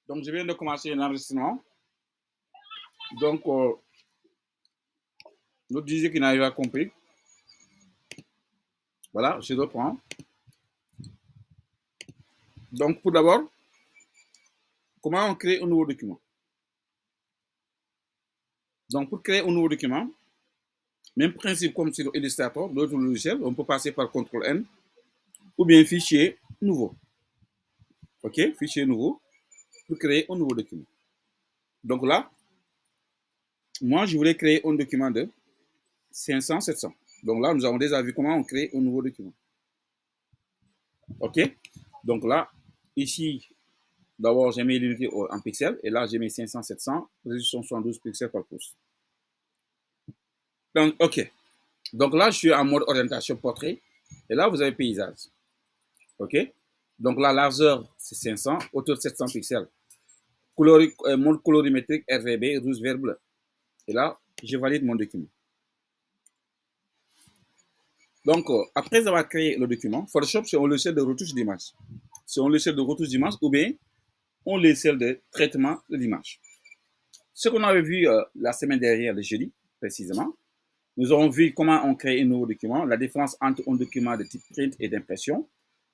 Donc, je viens de commencer l'enregistrement. Donc, l'autre disait qu'il n'avait pas compris. Voilà, je reprends. Donc, pour d'abord, comment on crée un nouveau document? Donc, pour créer un nouveau document, même principe comme sur Illustrator, d'autres logiciels, on peut passer par CTRL-N ou bien fichier nouveau. OK, fichier nouveau pour créer un nouveau document. Donc là, moi, je voulais créer un document de 500, 700. Donc là, nous avons déjà vu comment on crée un nouveau document. OK, donc là, ici, d'abord, j'ai mis l'unité en pixels et là, j'ai mis 500, 700, résolution 72 pixels par pouce. Donc, OK. Donc là, je suis en mode orientation portrait et là, vous avez paysage. OK. Donc la largeur, c'est 500, hauteur 700 pixels. Mode colorimétrique RGB, rouge, vert, bleu. Et là, je valide mon document. Donc, après avoir créé le document, Photoshop, c'est un logiciel de retouche d'image. C'est un logiciel de retouche d'image ou bien un logiciel de traitement de l'image. Ce qu'on avait vu la semaine dernière, le jeudi, précisément, nous avons vu comment on crée un nouveau document, la différence entre un document de type print et d'impression,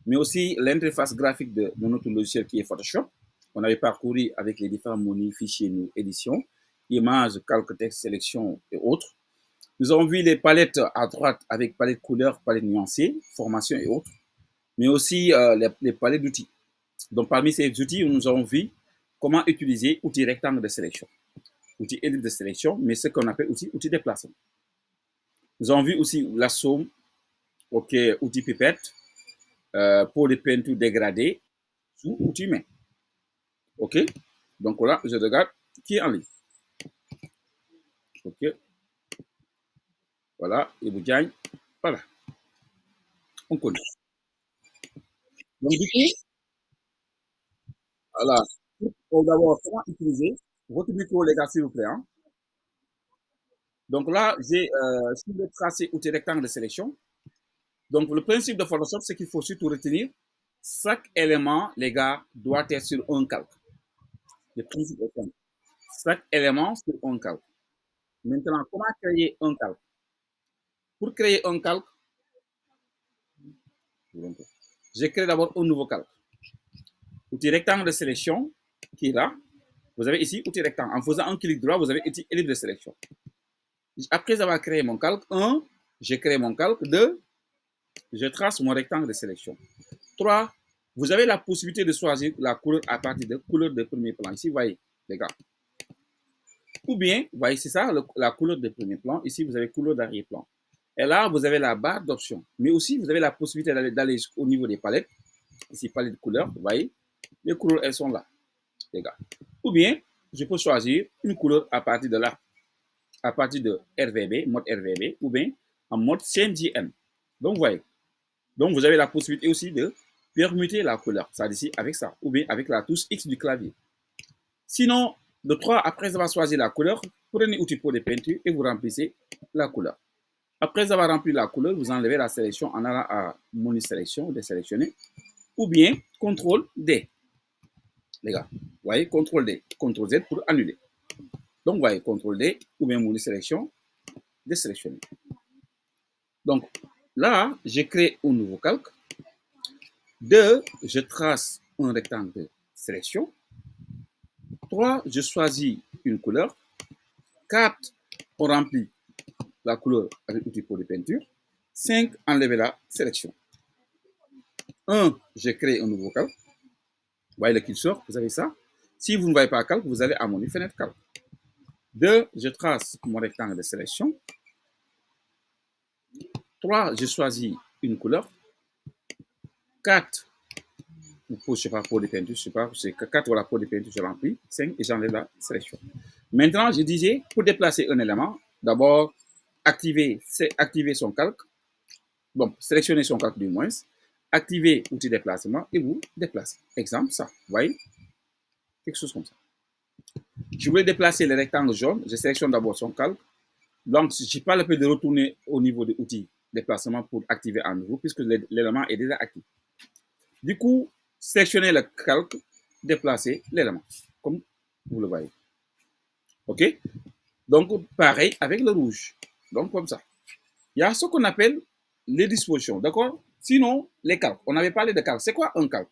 mais aussi l'interface graphique de notre logiciel qui est Photoshop. On avait parcouru avec les différents menus, fichiers, éditions, images, calque, texte, sélection et autres. Nous avons vu les palettes à droite avec palette couleur, palette nuancée, formation et autres, mais aussi les palettes d'outils. Donc, parmi ces outils, nous avons vu comment utiliser outils rectangle de sélection, outils ellipse de sélection, mais ce qu'on appelle aussi outils déplacement. Nous avons vu aussi la somme, OK, outil pipette, pour les peintures dégradées, sous outil main. OK, donc là, je regarde qui est en ligne. OK, voilà, et vous gagne, voilà, on connaît. Donc, du coup, voilà, pour d'abord, comment utiliser votre micro, les gars, s'il vous plaît. Hein? Donc là, j'ai sur le tracé outil rectangle de sélection. Donc, le principe de Photoshop, c'est qu'il faut surtout retenir chaque élément, les gars, doit être sur un calque. Le principe est simple. Chaque élément sur un calque. Maintenant, comment créer un calque? Pour créer un calque, je crée d'abord un nouveau calque. Outil rectangle de sélection qui est là. Vous avez ici outil rectangle. En faisant un clic droit, vous avez outil ellipse de sélection. Après avoir créé mon calque, 1, j'ai créé mon calque. 2, je trace mon rectangle de sélection. 3, vous avez la possibilité de choisir la couleur à partir de couleur de premier plan. Ici, vous voyez, les gars. Ou bien, vous voyez, c'est ça la couleur de premier plan. Ici, vous avez couleur d'arrière-plan. Et là, vous avez la barre d'options. Mais aussi, vous avez la possibilité d'aller au niveau des palettes. Ici, palette de couleurs, vous voyez. Les couleurs, elles sont là, les gars. Ou bien, je peux choisir une couleur à partir de là. À partir de RVB, mode RVB, ou bien en mode CMJM. Donc, vous voyez. Donc, vous avez la possibilité aussi de permuter la couleur. Ça ici avec ça. Ou bien avec la touche X du clavier. Sinon, de 3, après avoir choisi la couleur, prenez outil pour des peintures et vous remplissez la couleur. Après avoir rempli la couleur, vous enlevez la sélection en allant à menu sélection, désélectionner, ou bien CTRL D. Les gars, vous voyez, CTRL D, CTRL Z pour annuler. Donc, vous voyez, CTRL D, ou bien menu sélection, désélectionner. Donc, là, j'ai créé un nouveau calque. 2, je trace un rectangle de sélection. 3, je choisis une couleur. 4, on remplit la couleur avec l'outil pour les peintures. 5, enlever la sélection. 1, je crée un nouveau calque. Vous voyez le curseur, vous avez ça. Si vous ne voyez pas calque, vous allez à menu fenêtre calque. 2, je trace mon rectangle de sélection. 3, je choisis une couleur. 4, je sais pas, pour les peintures, je sais pas, c'est 4, voilà, pour les peintures, je remplis. 5, et j'enlève la sélection. Maintenant, je disais, pour déplacer un élément, d'abord, activer son calque. Bon, sélectionnez son calque du moins. Activez outil déplacement et vous déplacez. Exemple, ça, vous voyez? Quelque chose comme ça. Je voulais déplacer le rectangle jaune. Je sélectionne d'abord son calque. Donc, je n'ai pas le fait de retourner au niveau de l'outil déplacement pour activer à nouveau puisque l'élément est déjà actif. Du coup, sélectionnez le calque déplacer l'élément, comme vous le voyez. OK? Donc, pareil avec le rouge. Donc, comme ça. Il y a ce qu'on appelle les dispositions, d'accord? Sinon, les calques. On avait parlé de calque. C'est quoi un calque?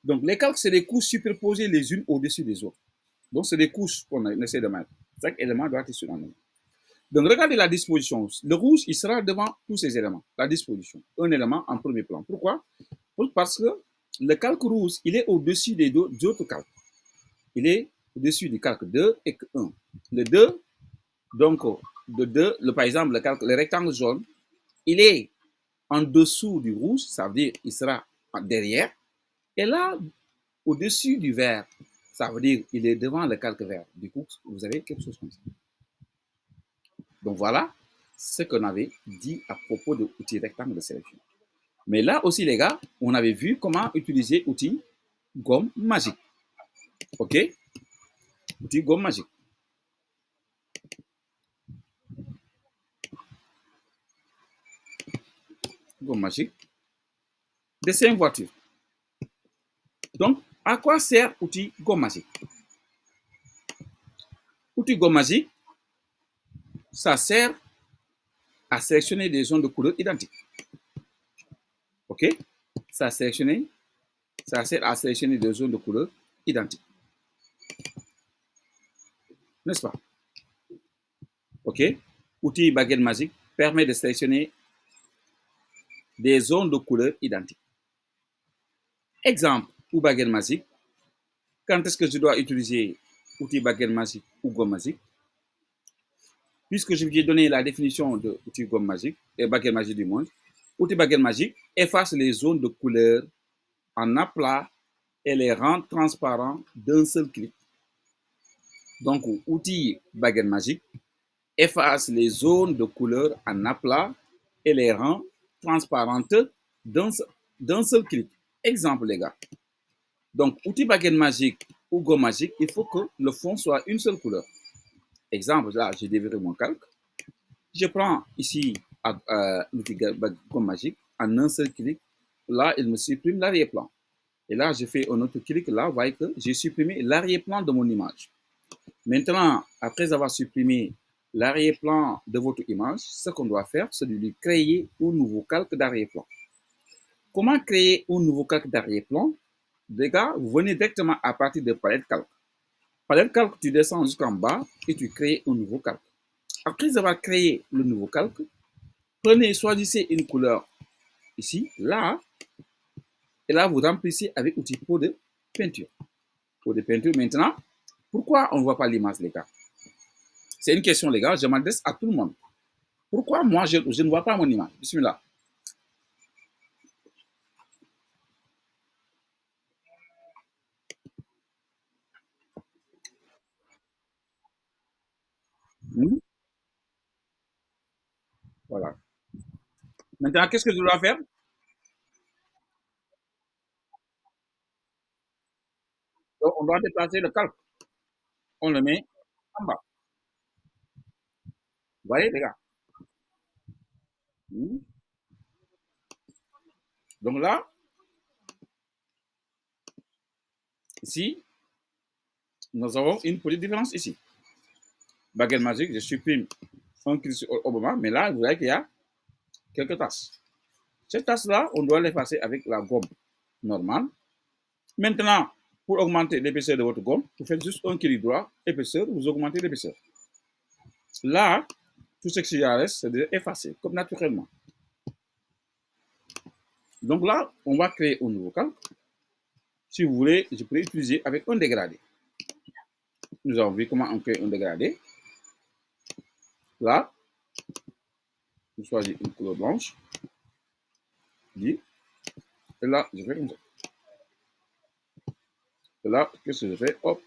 Donc, les calques, c'est des couches superposées les unes au-dessus des autres. Donc, c'est des couches qu'on essaie de mettre. Chaque élément doit être sur un élément. Donc, regardez la disposition. Le rouge, il sera devant tous ces éléments. La disposition. Un élément en premier plan. Pourquoi? Parce que le calque rouge, il est au-dessus des autres calques. Il est au-dessus du calque 2 et 1. Le 2, donc, de 2, par exemple, le rectangle jaune, il est en dessous du rouge, ça veut dire qu'il sera derrière. Et là, au-dessus du vert, ça veut dire qu'il est devant le calque vert. Du coup, vous avez quelque chose comme ça. Donc voilà ce qu'on avait dit à propos de l'outil rectangle de sélection. Mais là aussi, les gars, on avait vu comment utiliser l'outil gomme magique. OK? Outil gomme magique. Gomme magique. Dessin voiture. Donc, à quoi sert l'outil gomme magique? Outil gomme magique, ça sert à sélectionner des zones de couleurs identiques. OK? Ça sert à sélectionner des zones de couleurs identiques. N'est-ce pas? OK? Outil baguette magique permet de sélectionner des zones de couleurs identiques. Exemple ou baguette magique. Quand est-ce que je dois utiliser outil baguette magique ou gomme magique? Puisque je vous ai donné la définition de outil gomme magique et baguette magique du moins, outil baguette magique efface les zones de couleur en aplat et les rend transparents d'un seul clic. Donc, outil baguette magique efface les zones de couleur en aplat et les rend transparentes d'un seul clic. Exemple, les gars. Donc, outil baguette magique ou gomme magique, il faut que le fond soit une seule couleur. Exemple, là, j'ai déverrouillé mon calque. Je prends ici l'outil gomme magique en un seul clic. Là, il me supprime l'arrière-plan. Et là, je fais un autre clic. Là, vous voyez que j'ai supprimé l'arrière-plan de mon image. Maintenant, après avoir supprimé l'arrière-plan de votre image, ce qu'on doit faire, c'est de lui créer un nouveau calque d'arrière-plan. Comment créer un nouveau calque d'arrière-plan? Les gars, vous venez directement à partir de palette calque. Palette calque, tu descends jusqu'en bas et tu crées un nouveau calque. Après avoir créé le nouveau calque, choisissez une couleur ici, là, et là, vous remplissez avec l'outil pot de peinture. Pot de peinture maintenant. Pourquoi on ne voit pas l'image, les gars? C'est une question, les gars, je m'adresse à tout le monde. Pourquoi moi, je ne vois pas mon image? Bismillah. Voilà. Maintenant, qu'est-ce que je dois faire? Donc, on doit déplacer le calque. On le met en bas. Vous voyez, les gars? Donc là, ici, nous avons une petite différence ici. Baguette magique, je supprime un clic sur Obama, mais là, vous voyez qu'il y a quelques tasses. Ces tasses-là, on doit les passer avec la gomme normale. Maintenant, pour augmenter l'épaisseur de votre gomme, vous faites juste un clic droit, épaisseur, vous augmentez l'épaisseur. Là, tout ce qui reste, c'est d'effacer, comme naturellement. Donc là, on va créer un nouveau calque. Si vous voulez, je peux utiliser avec un dégradé. Nous avons vu comment on crée un dégradé. Là, je choisis une couleur blanche. Et là, je fais comme ça. Et là, qu'est-ce que je fais? Hop,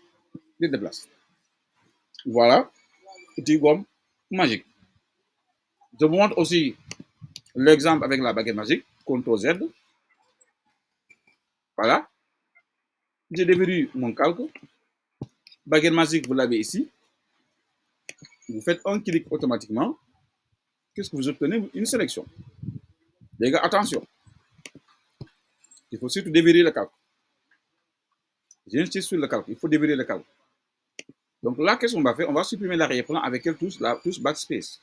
je déplace. Voilà, petit gomme magique. Je vous montre aussi l'exemple avec la baguette magique. CTRL Z. Voilà. Je déverrouille mon calque. Baguette magique, vous l'avez ici. Vous faites un clic automatiquement. Qu'est-ce que vous obtenez? Une sélection. Les gars, attention. Il faut surtout déverrouiller le calque. J'insiste sur le calque. Il faut déverrouiller le calque. Donc là, qu'est-ce qu'on va faire? On va supprimer l'arrière-plan avec quelle touche? La touche backspace.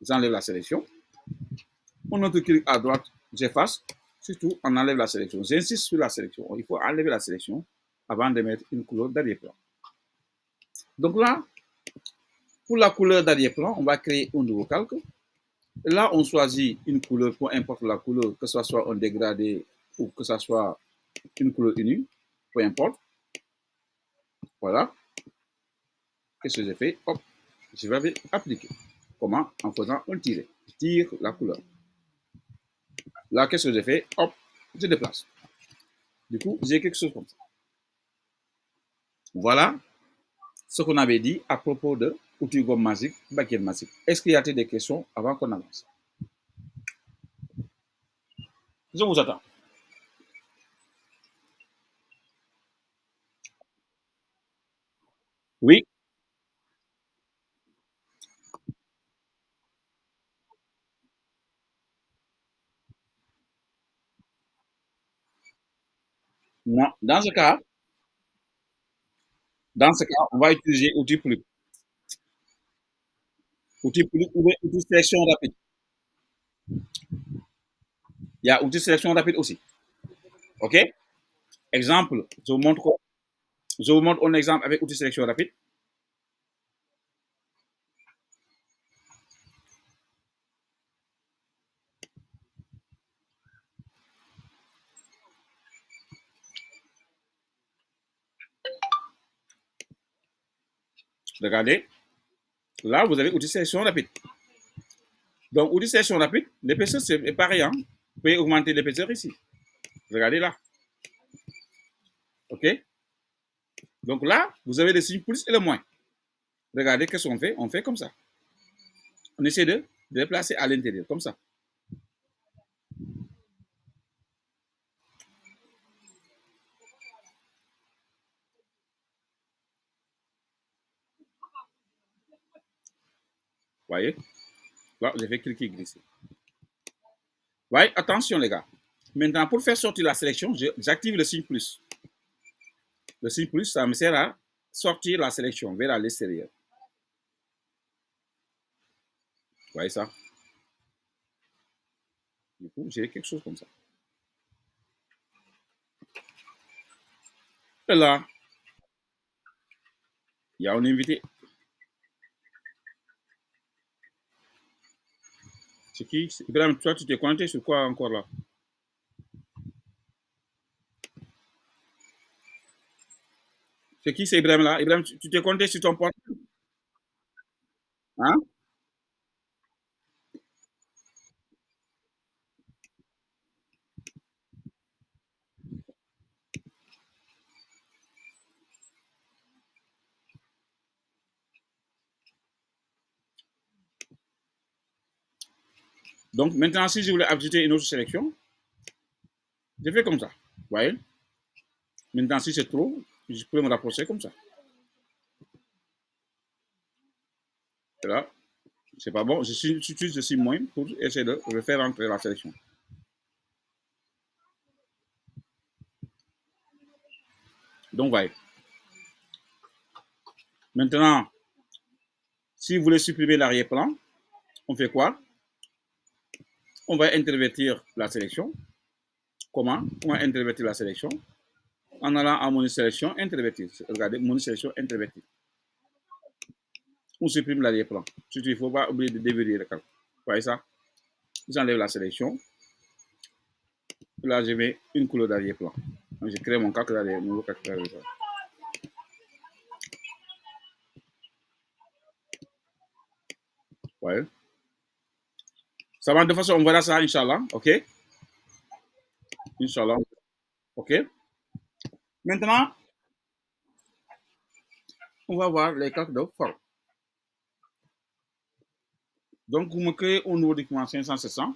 J'enlève la sélection. On autre clic à droite, j'efface. Surtout, on enlève la sélection. J'insiste sur la sélection. Il faut enlever la sélection avant de mettre une couleur d'arrière-plan. Donc là, pour la couleur d'arrière-plan, on va créer un nouveau calque. Là, on choisit une couleur, peu importe la couleur, que ce soit un dégradé ou que ce soit une couleur unie, peu importe. Voilà. Qu'est-ce que j'ai fait? Hop, je vais appliquer. Comment? En faisant un tiret. Je tire la couleur. Là, qu'est-ce que j'ai fait? Hop, je déplace. Du coup, j'ai quelque chose comme ça. Voilà ce qu'on avait dit à propos de outils gomme magique, baguette magique. Est-ce qu'il y a des questions avant qu'on avance? Je vous attends. Oui, non. Dans ce cas, on va utiliser outil plus. Outil plus ou outil sélection rapide. Il y a outil sélection rapide aussi. OK? Exemple, je vous montre un exemple avec outil sélection rapide. Regardez, là, vous avez outil sélection rapide. Donc, outil sélection rapide, l'épaisseur, c'est pareil. Hein? Vous pouvez augmenter l'épaisseur ici. Regardez là. OK? Donc là, vous avez le signe plus et le moins. Regardez qu'est-ce qu'on fait. On fait comme ça. On essaie de déplacer à l'intérieur, comme ça. Vous voyez? Là, j'ai fait cliquer glisser. Vous voyez? Attention, les gars. Maintenant, pour faire sortir la sélection, j'active le signe plus. Le signe plus, ça me sert à sortir la sélection vers l'extérieur. Vous voyez ça? Du coup, j'ai quelque chose comme ça. Et là, il y a un invité. C'est qui? Ibrahim, toi, tu t'es connecté sur quoi encore là? C'est qui c'est Ibrahim là? Ibrahim, tu t'es connecté sur ton portable? Hein? Donc maintenant, si je voulais ajouter une autre sélection, je fais comme ça. Vous voyez? Maintenant, si c'est trop, je peux me rapprocher comme ça. Et là, c'est pas bon. J'utilise de 6 moins pour essayer de refaire entrer la sélection. Donc, voyez. Maintenant, si vous voulez supprimer l'arrière-plan, on fait quoi? On va intervertir la sélection. Comment? On va intervertir la sélection en allant à menu sélection, intervertir. Regardez, menu sélection, intervertir. On supprime l'arrière-plan. Surtout, il ne faut pas oublier de déverrouiller le calque. Vous voyez ça? J'enlève la sélection. Là, je mets une couleur d'arrière-plan. Je crée mon calque d'arrière, nouveau calque d'arrière-plan. Ouais. Ça va de façon, on verra ça, Inch'Allah. OK? Inch'Allah. OK? Maintenant, on va voir les calques de forme. Donc, vous me créez un nouveau document 500-700.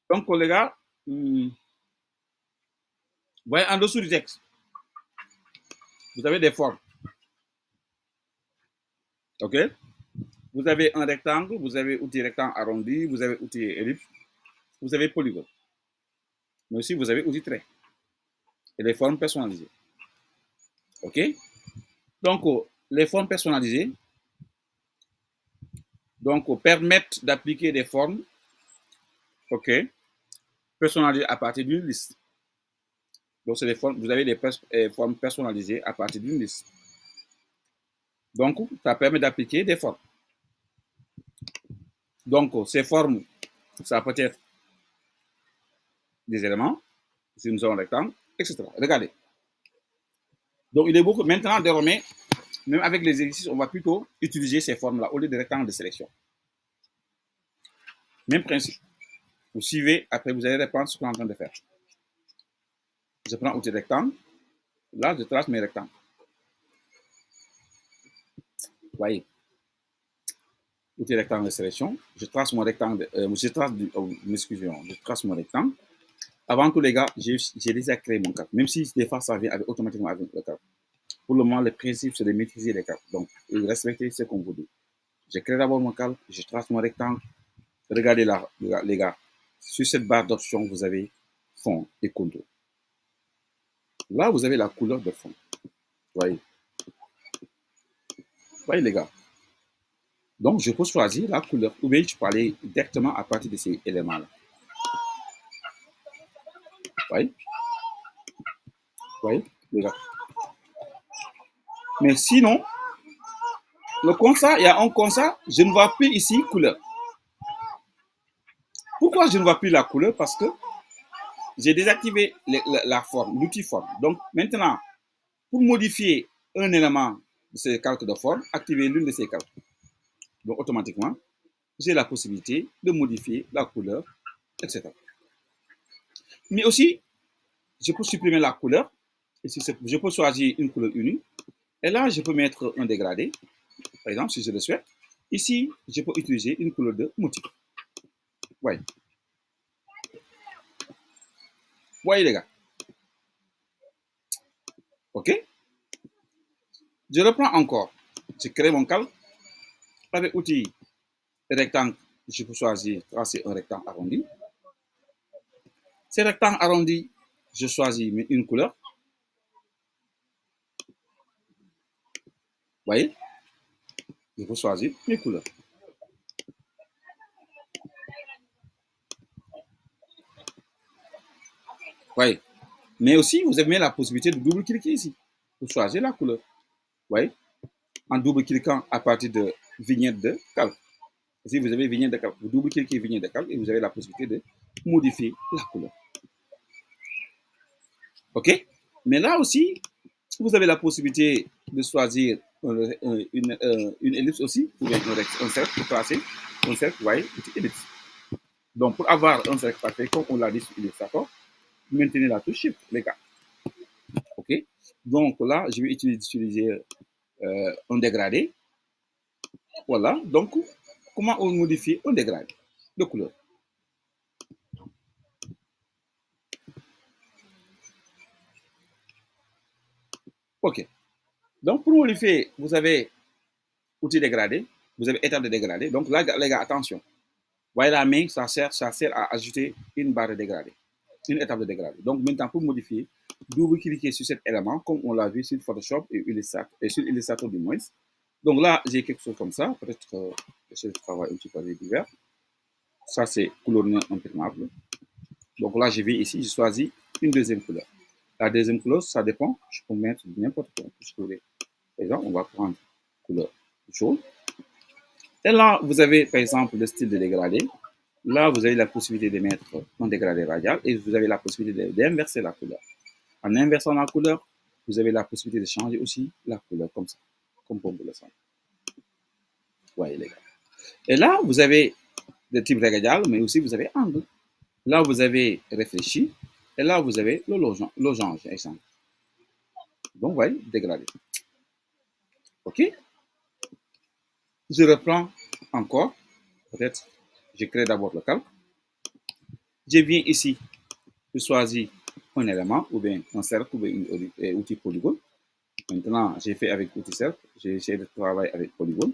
Donc, les gars, vous voyez en dessous du texte, vous avez des formes. OK? Vous avez un rectangle, vous avez outil rectangle arrondi, vous avez outil ellipse, vous avez polygone. Mais aussi, vous avez outil trait et les formes personnalisées. OK? Donc, les formes personnalisées permettent d'appliquer des formes, OK, personnalisées à partir d'une liste. Donc, c'est des formes, vous avez des formes personnalisées à partir d'une liste. Donc, ça permet d'appliquer des formes. Donc, ces formes, ça peut être des éléments, c'est une zone rectangle, etc. Regardez. Donc, il est beaucoup, maintenant, désormais, même avec les exercices, on va plutôt utiliser ces formes-là au lieu des rectangles de sélection. Même principe. Vous suivez, après vous allez répondre ce qu'on est en train de faire. Je prends outil rectangle. Là, je trace mes rectangles. Vous voyez, outil rectangle de sélection. Je trace mon rectangle. Je trace mon rectangle. Avant tout, les gars, j'ai déjà créé mon cadre. Même si des fois, ça vient automatiquement avec le cadre. Pour le moment, le principe, c'est de maîtriser les cadres. Donc, respecter ce qu'on vous dit. Je crée d'abord mon cadre, je trace mon rectangle. Regardez là, les gars. Sur cette barre d'options, vous avez fond et contour. Là, vous avez la couleur de fond. Voyez. Voyez, les gars. Donc, je peux choisir la couleur ou bien je peux aller directement à partir de ces éléments-là. Voyez. Voyez, les gars. Mais sinon, le constat, il y a un constat, je ne vois plus ici couleur. Pourquoi je ne vois plus la couleur? Parce que j'ai désactivé la forme, l'outil forme. Donc, maintenant, pour modifier un élément de ces calques de forme, activez l'une de ces calques. Donc, automatiquement, j'ai la possibilité de modifier la couleur, etc. Mais aussi, je peux supprimer la couleur. Ici, je peux choisir une couleur unie. Et là, je peux mettre un dégradé, par exemple, si je le souhaite. Ici, je peux utiliser une couleur de motif. Voyez. Voyez, les gars. OK? Je reprends encore. Je crée mon calque. Avec outil rectangle, je peux choisir tracer un rectangle arrondi. Ces rectangles arrondis, je choisis une couleur. Voyez? Je peux choisir mes couleurs. Voyez? Mais aussi, vous avez la possibilité de double-cliquer ici pour choisir la couleur. Voyez? En double-cliquant à partir de vignette de calque. Ici, vous avez vignette de calque. Vous double-cliquez vignette de calque et vous avez la possibilité de modifier la couleur. OK? Mais là aussi, vous avez la possibilité de choisir une ellipse aussi, ou bien un cercle pour tracer un cercle, vous voyez, une ellipse. Donc, pour avoir un cercle parfait, comme on l'a dit sur ellipse, d'accord, maintenez la touche Shift, les gars. OK? Donc là, je vais utiliser un dégradé. Voilà. Donc, comment on modifie un dégradé de couleur? OK. Donc, pour modifier, vous avez outil dégradé, vous avez étape de dégradé. Donc là, les gars, attention. Voyez la main, ça sert à ajouter une barre de dégradé, une étape de dégradé. Donc maintenant, pour modifier, double-cliquer sur cet élément, comme on l'a vu sur Photoshop et sur Illustrator du moins. Donc là, j'ai quelque chose comme ça. Peut-être que je travaille un petit peu avec divers. Ça, c'est couleur imperméable. Donc là, je vais ici, je choisis une deuxième couleur. La deuxième couleur, ça dépend. Je peux mettre n'importe quoi. Par exemple, on va prendre couleur jaune. Et là, vous avez, par exemple, le style de dégradé. Là, vous avez la possibilité de mettre un dégradé radial et vous avez la possibilité d'inverser la couleur. En inversant la couleur, vous avez la possibilité de changer aussi la couleur comme ça, comme pour vous le sentez. Voyez les gars. Et là, vous avez le type radial, mais aussi vous avez angle. Là, vous avez réfléchi. Et là, vous avez le losange, exemple. Donc, vous voyez, dégradé. OK? Je reprends encore. Peut-être, je crée d'abord le calque. Je viens ici, je choisis un élément, ou bien un cercle, ou bien un outil polygone. Maintenant, j'ai fait avec outil cercle, j'ai essayé de travailler avec polygone.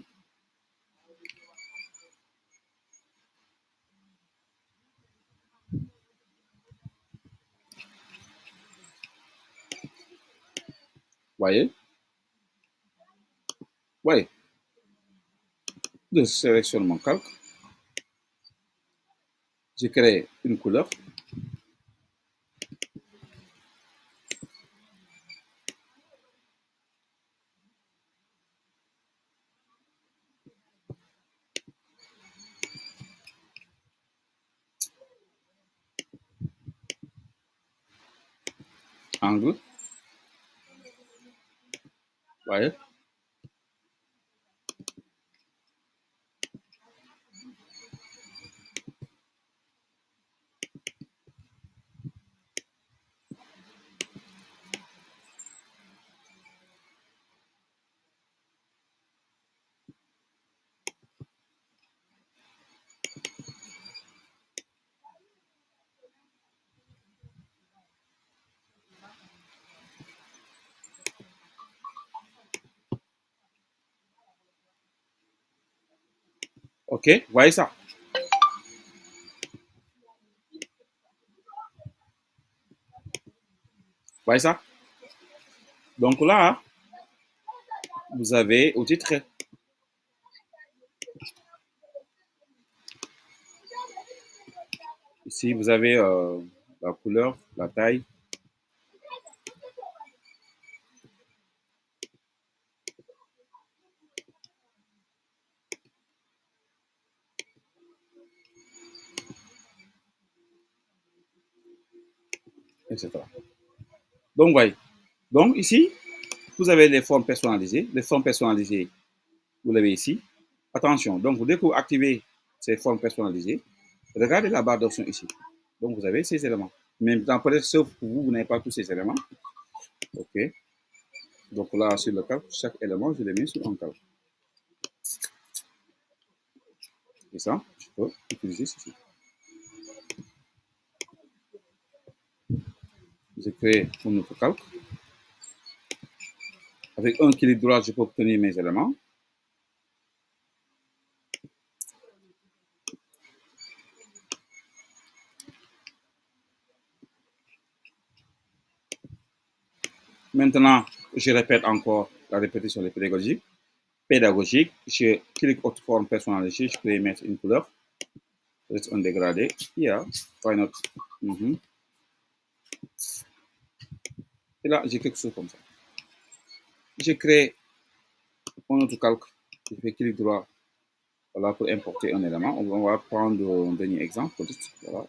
Voyez? Voyez? Je sélectionne mon calque. Je crée une couleur. Angle. Voyez? OK? Voyez ça? Voyez ça? Donc là, vous avez outil trait. Ici, vous avez la couleur, la taille, etc. Donc, voyez. Donc, ici, vous avez les formes personnalisées. Les formes personnalisées, vous l'avez ici. Attention, donc dès que vous activez ces formes personnalisées, regardez la barre d'options ici. Donc, vous avez ces éléments. Même temps, peut-être sauf pour vous, vous n'avez pas tous ces éléments. OK. Donc là, sur le calque, chaque élément, je le mets sur un calque. Et ça, je peux utiliser ceci. Je crée un autre calque. Avec un clic droit, je peux obtenir mes éléments. Maintenant, je répète encore la répétition des pédagogiques. Pédagogique, je clique autre forme personnalisée, je peux y mettre une couleur. Peut-être un dégradé. Yeah, why not? Et là, j'ai quelque chose comme ça. Je crée un autre calque. Je fais clic droit voilà, pour importer un élément. On va prendre un dernier exemple. Voilà.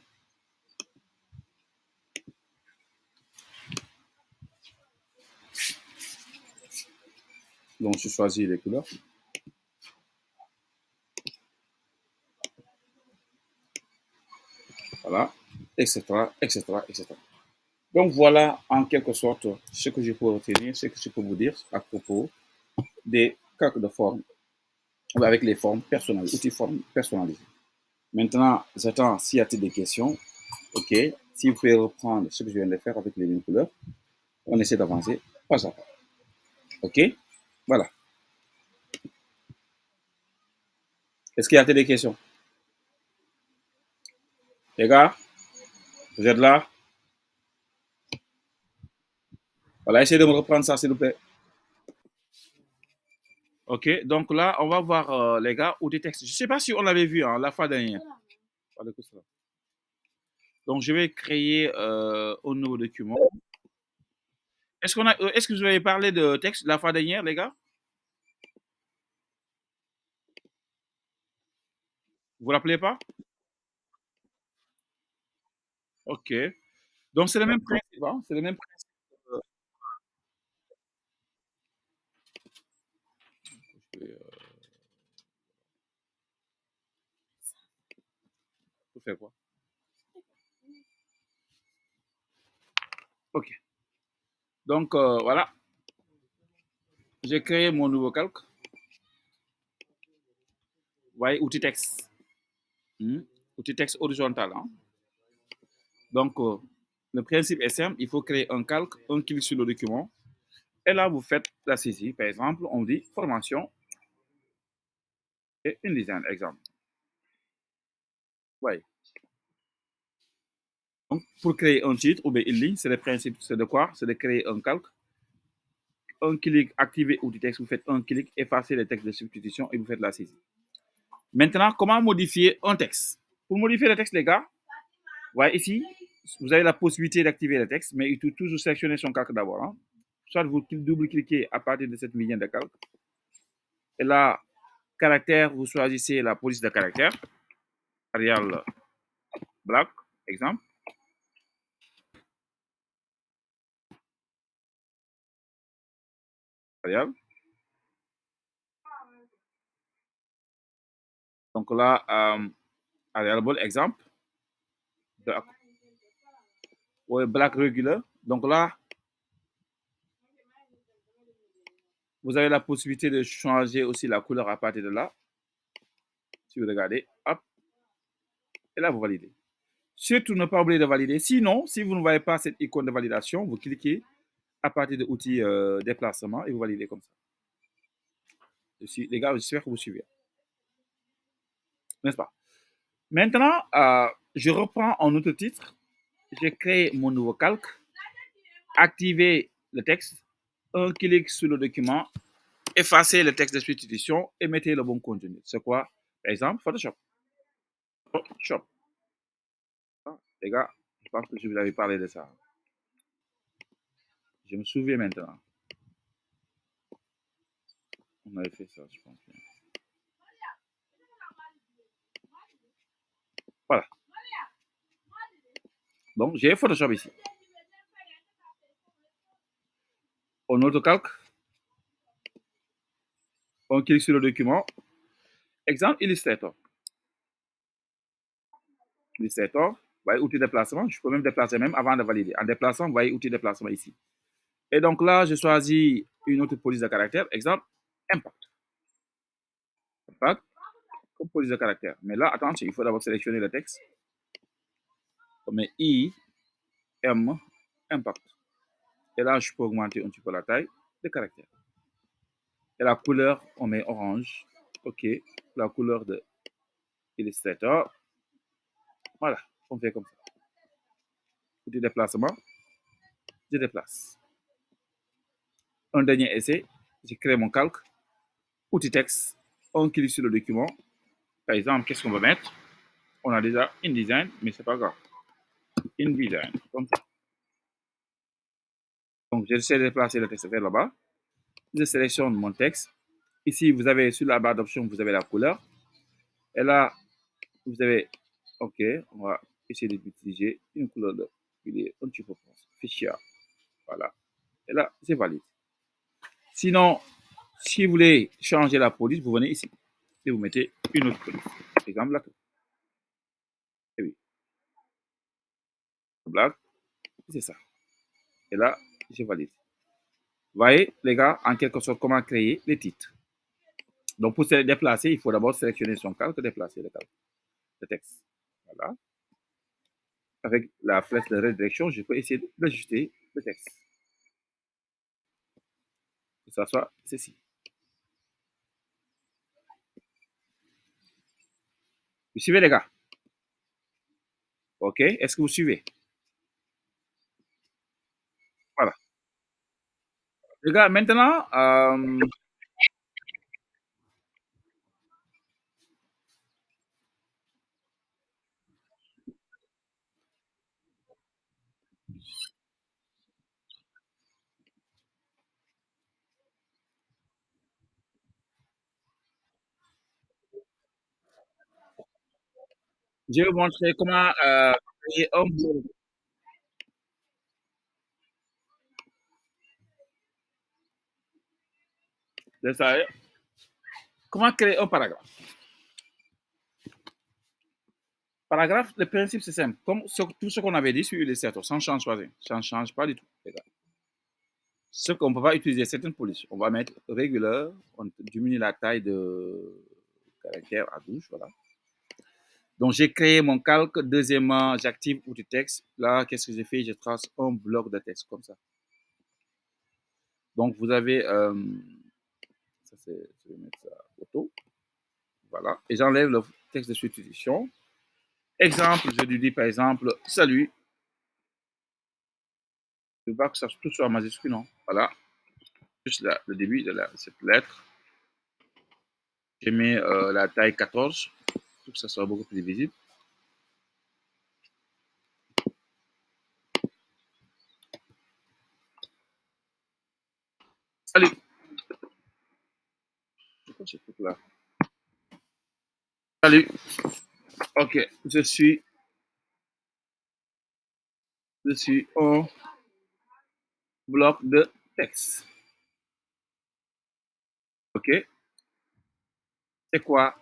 Donc, je choisis les couleurs. Voilà, etc., etc., etc. Donc, voilà en quelque sorte ce que je peux retenir, ce que je peux vous dire à propos des calques de forme avec les formes personnalisées, outils formes personnalisés. Maintenant, j'attends s'il y a des questions. OK. Si vous pouvez reprendre ce que je viens de faire avec les mêmes couleurs, on essaie d'avancer pas à pas. OK. Voilà. Est-ce qu'il y a des questions? Les gars, vous êtes là? Voilà, essayez de me reprendre ça, s'il vous plaît. OK. Donc là, on va voir, les gars, outils texte. Je ne sais pas si on l'avait vu hein, la fois dernière. Donc, je vais créer un nouveau document. Est-ce que vous avez parlé de texte la fois dernière, les gars? Vous vous rappelez pas? OK. Donc, c'est le même principe. Hein? C'est le même principe. euh, Pour faire quoi? OK. Donc, voilà. J'ai créé mon nouveau calque. Vous voyez, outil texte. Hmm. Outil texte horizontal. Hein? Donc, le principe est simple. Il faut créer un calque, un clic sur le document. Et là, vous faites la saisie. Par exemple, on dit formation et une design, exemple. Ouais. Donc, pour créer un titre ou bien une ligne, c'est le principe. C'est de quoi? C'est de créer un calque. Un clic, activer outil texte, vous faites un clic, effacer les textes de substitution et vous faites la saisie. Maintenant, comment modifier un texte? Pour modifier le texte, les gars, voyez ici, vous avez la possibilité d'activer le texte, mais il faut toujours sélectionner son calque d'abord. Hein. Soit vous double-cliquez à partir de cette ligne de calque. Et là, caractère, vous choisissez la police de caractère. Arial Black, exemple. Arial. Donc là, Arial Bold, exemple. Ouais, Black Regular. Donc là, vous avez la possibilité de changer aussi la couleur à partir de là. Si vous regardez, hop, et là, vous validez. Surtout, ne pas oublier de valider. Sinon, si vous ne voyez pas cette icône de validation, vous cliquez à partir de l'outil déplacement et vous validez comme ça. Les gars, j'espère que vous suivez. N'est-ce pas? Maintenant, je reprends en autre titre. J'ai créé mon nouveau calque. Activer le texte. Un clic sur le document. Effacer le texte de substitution et mettez le bon contenu. C'est quoi? Par exemple, Photoshop. Photoshop. Les gars, je pense que je vous avais parlé de ça. Je me souviens maintenant. On avait fait ça, je pense. Voilà. Donc, j'ai Photoshop ici. On autocalque. On clique sur le document. Exemple, Illustrator. Illustrator, vous voyez, outil de déplacement. Je peux même déplacer même avant de valider. En déplaçant, vous voyez, outil de déplacement ici. Et donc là, je choisis une autre police de caractère. Exemple, Impact. Impact, comme police de caractère. Mais là, attention, il faut d'abord sélectionner le texte. On met I, M, Impact. Et là, je peux augmenter un petit peu la taille des caractères. Et la couleur, on met orange. OK. La couleur de Illustrator. Voilà, on fait comme ça. Outil de déplacement, je déplace. Un dernier essai, je crée mon calque. Outil texte, on clique sur le document. Par exemple, qu'est-ce qu'on va mettre? On a déjà InDesign, mais c'est pas grave. InDesign, comme ça. Donc, j'essaie de déplacer le texte vers là-bas. Je sélectionne mon texte. Ici, vous avez sur la barre d'options, vous avez la couleur. Et là, vous avez, OK, on va essayer d'utiliser une couleur de un petit peu fichier. Voilà. Et là, c'est valide. Sinon, si vous voulez changer la police, vous venez ici et vous mettez une autre police. Par exemple, là. Et oui. Black, c'est ça. Et là, je valide. Vous voyez, les gars, en quelque sorte, comment créer les titres. Donc, pour se déplacer, il faut d'abord sélectionner son calque, déplacer le calque, le texte. Voilà. Avec la flèche de redirection, je peux essayer d'ajuster le texte. Que ça soit ceci. Vous suivez, les gars? OK? Est-ce que vous suivez? Voilà. Les gars, maintenant, je vais vous montrer comment créer un blog. Comment créer un paragraphe? Paragraphe, le principe, c'est simple. Comme tout ce qu'on avait dit sur Illustrator, sans changer, ça ne change pas du tout, les gars. Ce qu'on ne peut pas utiliser certaines polices. On va mettre régulier, on diminue la taille de caractère à 12, voilà. Donc, j'ai créé mon calque. Deuxièmement, j'active outil texte. Là, qu'est-ce que j'ai fait? Je trace un bloc de texte comme ça. Donc, vous avez... ça, c'est... Je vais mettre ça photo. Voilà. Et j'enlève le texte de substitution. Exemple, je lui dis par exemple, salut. Je veux pas que ça tout soit en majuscule, non? Voilà. Juste le début de cette lettre. Je mets la taille 14 pour que ça soit beaucoup plus visible. Salut. Là. Salut. Ok, je suis en bloc de texte. Ok. C'est quoi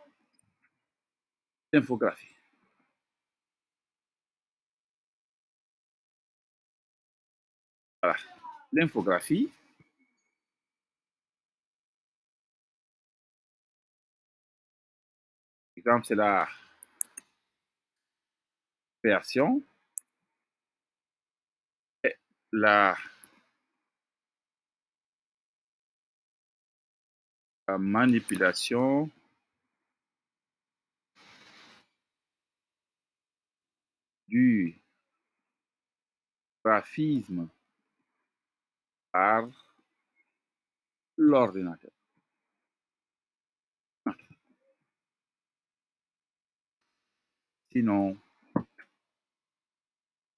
l'infographie? Voilà. L'infographie, exemple, c'est la création et la, la manipulation du graphisme par l'ordinateur. Sinon,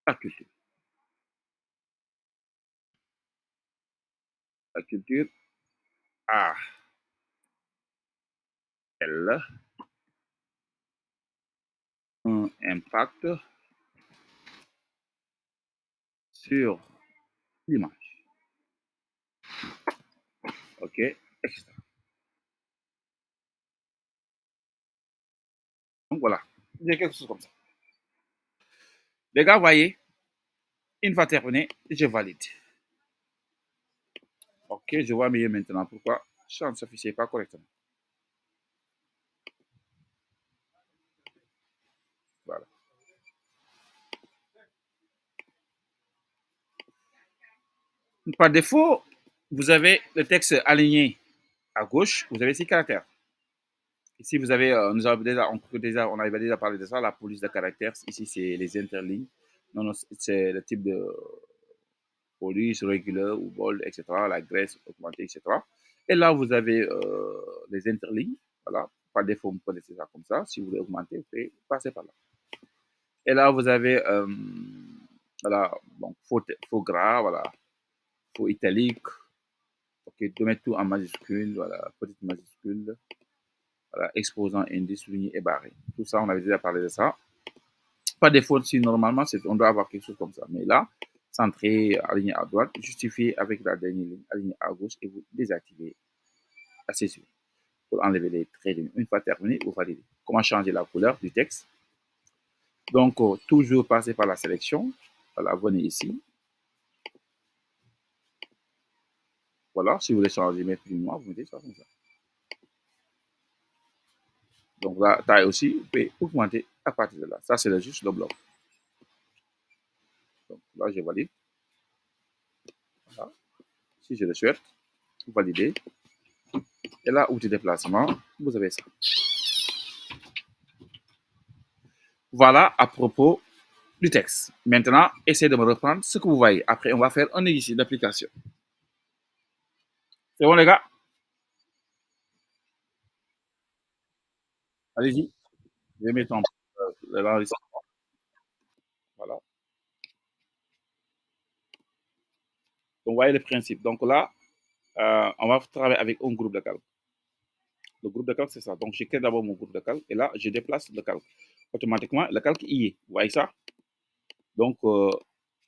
la culture. La culture a, elle, un impact sur l'image. Ok, etc. Donc voilà, il y a quelque chose comme ça. Les gars, voyez, une fois terminé, je valide. Ok, je vois mieux maintenant pourquoi ça ne s'affichait pas correctement. Voilà. Par défaut, vous avez le texte aligné à gauche, vous avez 6 caractères. Ici, vous avez, on avait déjà parlé de ça, la police de caractères. Ici, c'est les interlignes. Non, non, c'est le type de police, regular ou bold, etc. La graisse augmentée, etc. Et là, vous avez les interlignes. Voilà. Par défaut, vous connaissez ça comme ça. Si vous voulez augmenter, vous pouvez passer par là. Et là, vous avez voilà, donc, faux gras, voilà, faux italique. Ok, de mettre tout en majuscule, voilà, petite majuscule. Voilà, exposant, indice, souligné et barré. Tout ça, on avait déjà parlé de ça. Pas de faute si normalement, on doit avoir quelque chose comme ça. Mais là, centré, aligné à droite, justifié avec la dernière ligne alignée à gauche et vous désactivez la session pour enlever les traits d'union. Une fois terminé, vous validez. Comment changer la couleur du texte? Donc, toujours passer par la sélection. Voilà, venez ici. Voilà, si vous voulez changer, mettre plus noir, vous mettez ça comme ça. Donc, la taille aussi, vous pouvez augmenter à partir de là. Ça, c'est juste le bloc. Donc, là, je valide. Voilà. Si je le souhaite, vous validez. Et là, outil déplacement, vous avez ça. Voilà à propos du texte. Maintenant, essayez de me reprendre ce que vous voyez. Après, on va faire un exercice d'application. C'est bon, les gars? Allez-y. Je vais mettre en l'enregistrement. Voilà. Donc, vous voyez le principe. Donc là, on va travailler avec un groupe de calque. Le groupe de calque, c'est ça. Donc, je crée d'abord mon groupe de calque et là, je déplace le calque. Automatiquement, le calque y est. Vous voyez ça? Donc,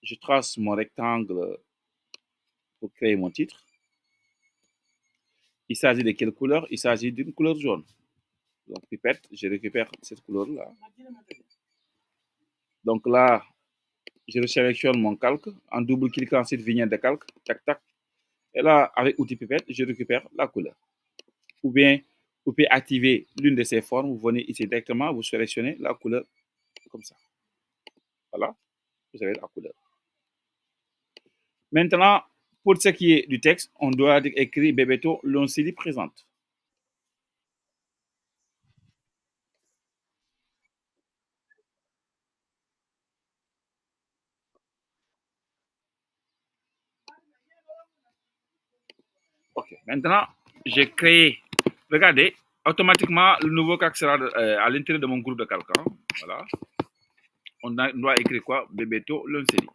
je trace mon rectangle pour créer mon titre. Il s'agit de quelle couleur? Il s'agit d'une couleur jaune. Donc, pipette, je récupère cette couleur-là. Donc là, je sélectionne mon calque en double-cliquant sur cette vignette de calque. Tac, tac. Et là, avec outil pipette, je récupère la couleur. Ou bien, Vous pouvez activer l'une de ces formes. Vous venez ici directement, vous sélectionnez la couleur comme ça. Voilà, vous avez la couleur. Maintenant, pour ce qui est du texte, on doit écrire Bebeto Lonsili présente. Ok, maintenant, j'ai créé, regardez, automatiquement, le nouveau calque sera à l'intérieur de mon groupe de calque. Voilà. On doit écrire quoi? Bebeto Lonsili.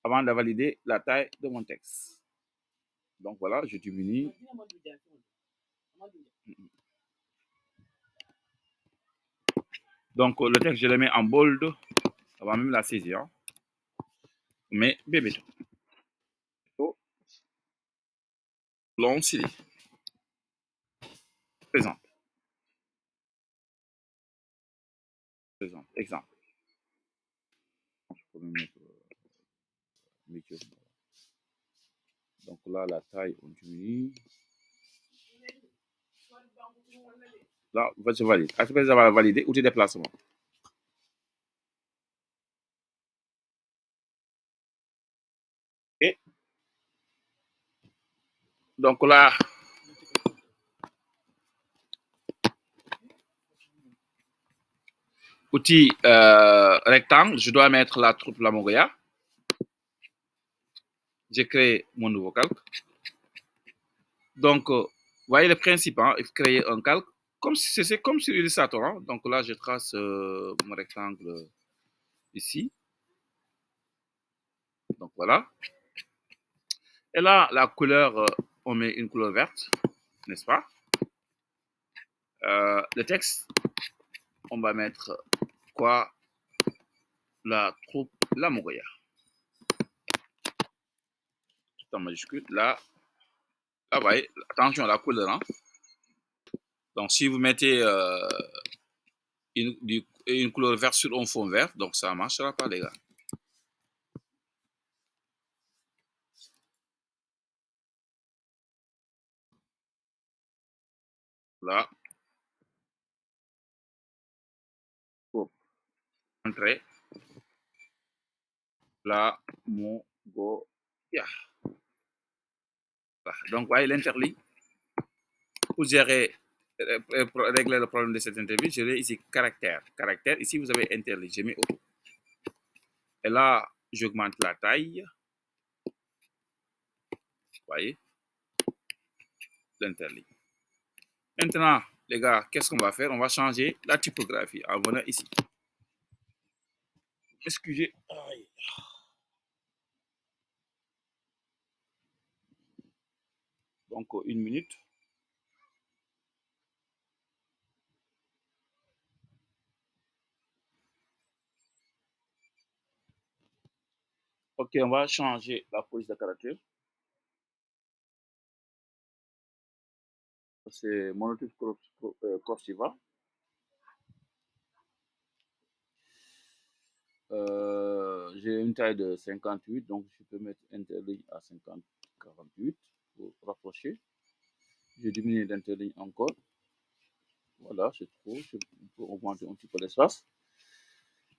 Avant de valider la taille de mon texte. Donc voilà, je diminue. Donc le texte, je le mets en bold avant même la saisir. Mais Bebeto. Lonsili. Présente. Présente. Exemple. Je peux mettre donc là, la taille, on diminue. Là, je valide. Après avoir validé, outil de déplacement. Et donc là, outil rectangle, je dois mettre la troupe Lamoria. J'ai créé mon nouveau calque. Donc, voyez le principe, hein, créer un calque. Comme si c'est comme sur Illustrator. Hein. Donc là, je trace mon rectangle ici. Donc voilà. Et là, la couleur, on met une couleur verte, n'est-ce pas? Le texte, on va mettre quoi? La troupe Lamoria. Tout en majuscule. Là, vous voyez, attention à la couleur. Hein. Donc, si vous mettez une couleur verte sur un fond vert, donc ça ne marchera pas, les gars. Là, pour entrer, là, mon go, yeah. Donc, vous voyez l'interligne. Pour gérer, pour régler le problème de cette interligne, je vais ici caractère. Caractère, ici, vous avez interligne. Je mets auto. Et là, j'augmente la taille. Vous voyez, l'interligne. Maintenant, les gars, qu'est-ce qu'on va faire? On va changer la typographie en venant ici. Excusez. Donc, une minute. Ok, on va changer la police de caractère. C'est monotype Corsiva. J'ai une taille de 58, donc je peux mettre interligne à 48 pour rapprocher. Je diminue l'interligne encore. Voilà, c'est trop. Je peux augmenter un petit peu l'espace.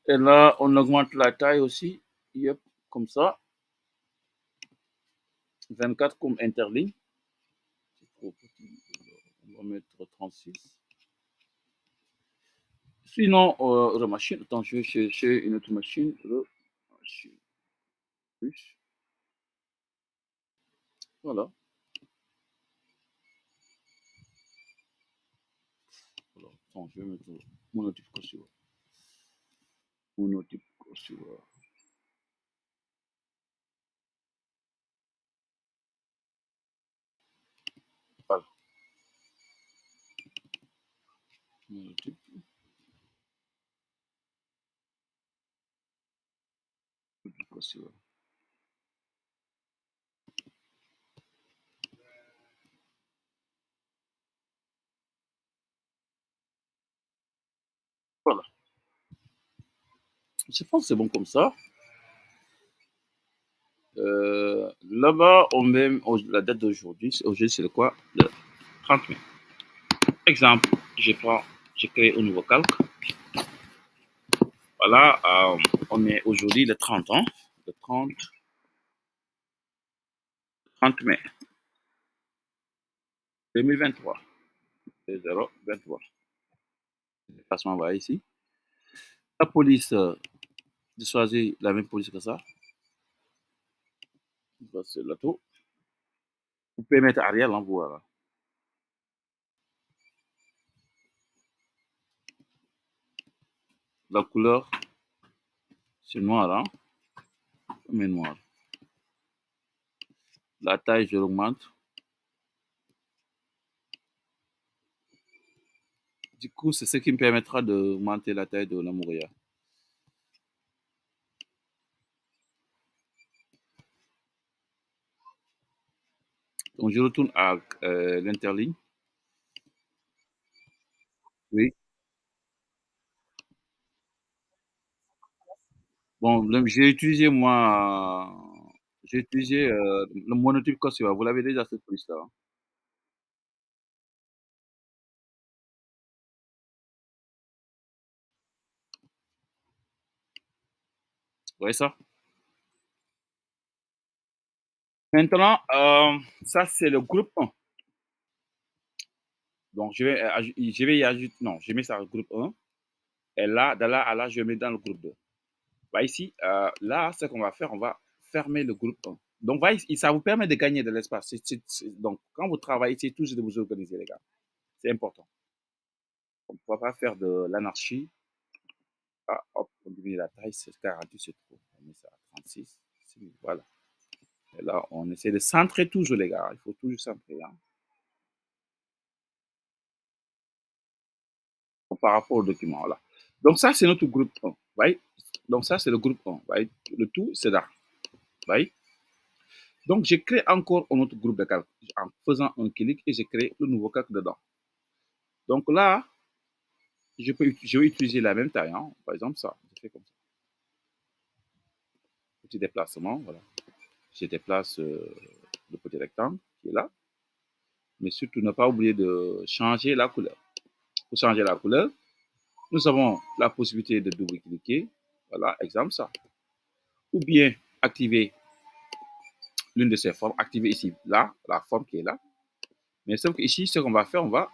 Et là, on augmente la taille aussi. Yep, comme ça. 24 comme interligne. C'est trop petit. On va mettre 36. Sinon, remachine. Attends, je vais chercher une autre machine. Remachine. Plus. Voilà. Alors, attends, je vais mettre monotype Corsiva. Monotype Corsiva. Voilà. Monotype. Corsiva. Voilà. Je pense que c'est bon comme ça. Là-bas, on met la date d'aujourd'hui. Aujourd'hui, c'est le quoi? Le 30 mai. Exemple, je crée un nouveau calque. Voilà, on est aujourd'hui le 30 ans, le 30 mai 2023, 023. Déplacement, voilà ici. La police, je choisis la même police que ça. C'est l'auto. Vous pouvez mettre arrière, là, voilà. La couleur, c'est noir, hein? Mais noir. La taille, je l'augmente. Du coup, c'est ce qui me permettra d'augmenter la taille de la Moria. Donc, je retourne à l'interligne. Oui. Bon, j'ai utilisé le monotype Corsiva. Vous l'avez déjà cette police-là, hein? Vous voyez ça? Maintenant, ça, c'est le groupe 1. Donc, je vais y ajouter, non, je mets ça au groupe 1. Et là, de là à là, je mets dans le groupe 2. Bah, ici, là, ce qu'on va faire, on va fermer le groupe 1. Donc, ça vous permet de gagner de l'espace. Donc, quand vous travaillez, c'est toujours de vous organiser, les gars. C'est important. On ne va pas faire de l'anarchie. Ah, hop, on diminue la taille, c'est 48, c'est trop. On met ça à 36. Voilà. Et là, on essaie de centrer toujours, les gars. Il faut toujours centrer, hein. Par rapport au document, là. Donc, ça, c'est notre groupe 1. Voyez? Donc, ça, c'est le groupe 1. Voyez? Le tout, c'est là. Voyez? Donc, je crée encore un autre groupe de calque en faisant un clic et je crée le nouveau calque dedans. Donc là, je vais utiliser la même taille, hein. Par exemple, ça. Je fais comme ça. Petit déplacement, voilà. Je déplace le petit rectangle qui est là. Mais surtout, ne pas oublier de changer la couleur. Pour changer la couleur, nous avons la possibilité de double-cliquer. Voilà, exemple ça. Ou bien activer l'une de ces formes, activer ici, là, la forme qui est là. Mais sauf qu'ici, ce qu'on va faire, on va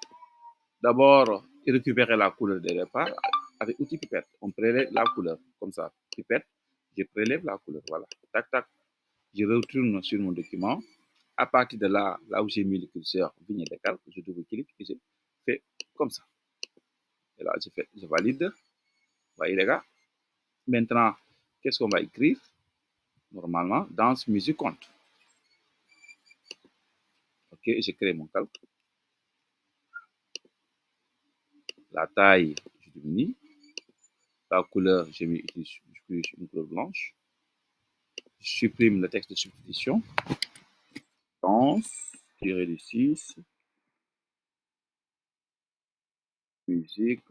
d'abord récupérer la couleur de départ avec outil pipette. On prélève la couleur, comme ça, pipette, je prélève la couleur, voilà. Tac, tac, je retourne sur mon document. À partir de là, là où j'ai mis le curseur vignette de calque, je double-clique et je fais comme ça. Et là, je valide. Vous voyez les gars. Maintenant, qu'est-ce qu'on va écrire? Normalement, danse, musique, compte. Ok, je crée mon calque. La taille, je diminue. La couleur, j'ai mis une couleur blanche. Je supprime le texte de substitution. Danse, tiré du 6. Musique.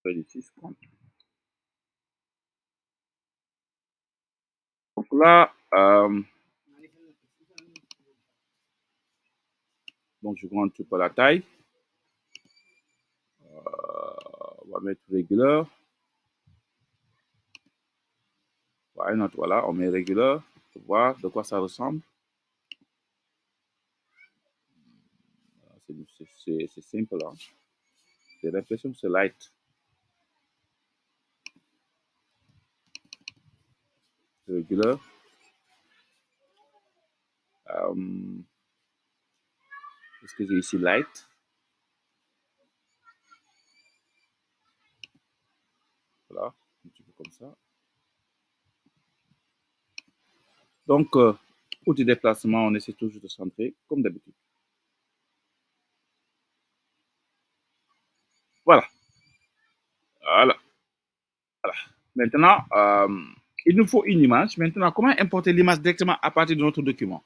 Tiré du 6, compte. Donc là, donc je grande un peu la taille. On va mettre régulier. Voilà, on met régulier pour voir de quoi ça ressemble. C'est simple, hein. J'ai l'impression que c'est light. Régulier. Est-ce que j'ai ici light? Voilà, un petit peu comme ça. Donc, outil déplacement, on essaie toujours de centrer, comme d'habitude. Voilà. Voilà. Voilà. Maintenant, il nous faut une image. Maintenant, comment importer l'image directement à partir de notre document?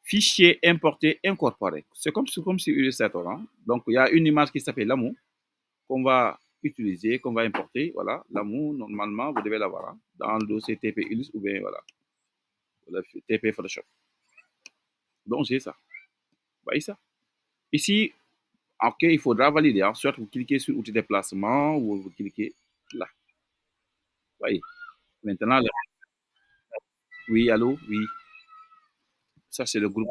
Fichier, importer, incorporer. C'est comme sur Illustrator, hein. Donc, il y a une image qui s'appelle l'amour qu'on va utiliser, qu'on va importer. Voilà, l'amour, normalement, vous devez l'avoir, hein, dans le dossier TP Illus ou bien voilà, le TP Photoshop. Donc, j'ai ça. Vous voyez ça? Ici, ok, il faudra valider. Hein. Soit vous cliquez sur outil déplacement ou vous cliquez là. Vous voyez? Maintenant, oui, allô? Oui. Ça, c'est le groupe.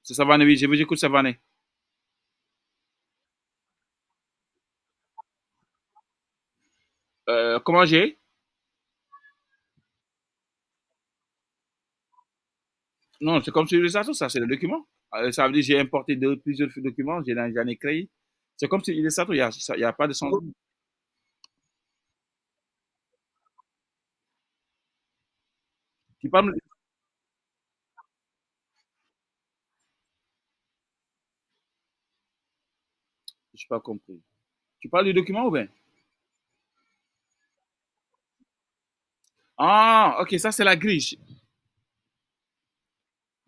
C'est Savané, oui. Je vous écoute, Savané. Comment j'ai? Non, c'est comme sur le ça, c'est le document. Ça veut dire que j'ai importé plusieurs documents, j'en ai créé. C'est comme sur Illustrator, il y a pas de son. Tu parles, je n'ai pas compris. Tu parles du document ou bien? Ah, ok, ça c'est la grille.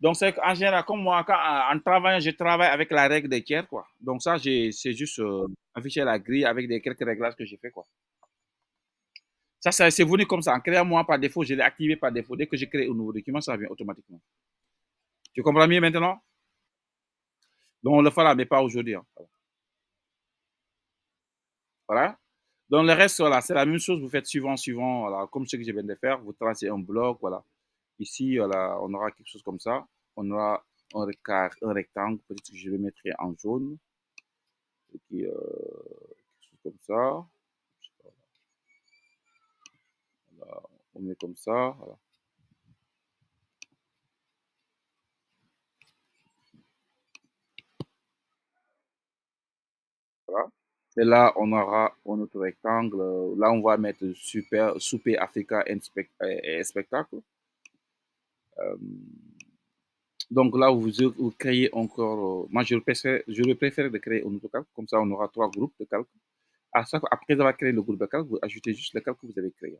Donc, c'est en général, comme moi, en travaillant, je travaille avec la règle des tiers, quoi. Donc, ça, c'est juste afficher la grille avec quelques réglages que j'ai fait, quoi. Ça, c'est venu comme ça. En créant moi par défaut, je l'ai activé par défaut. Dès que je crée un nouveau document, ça vient automatiquement. Tu comprends mieux maintenant? Donc, on le fera, mais pas aujourd'hui. Hein. Voilà. Donc, le reste, voilà, c'est la même chose. Vous faites suivant, voilà, comme ce que je viens de faire. Vous tracez un bloc, voilà. Ici, voilà, on aura quelque chose comme ça. On aura un rectangle, peut-être que je vais mettre en jaune. Et puis, quelque chose comme ça. Voilà, on met comme ça. Voilà. Voilà. Et là, on aura un autre rectangle. Là, on va mettre super, souper Africa et spectacle. Euh, donc là, vous créez encore. Moi, je préfère de créer un autre calque. Comme ça, on aura trois groupes de calques. Après avoir créé le groupe de calque, vous ajoutez juste le calque que vous avez créé.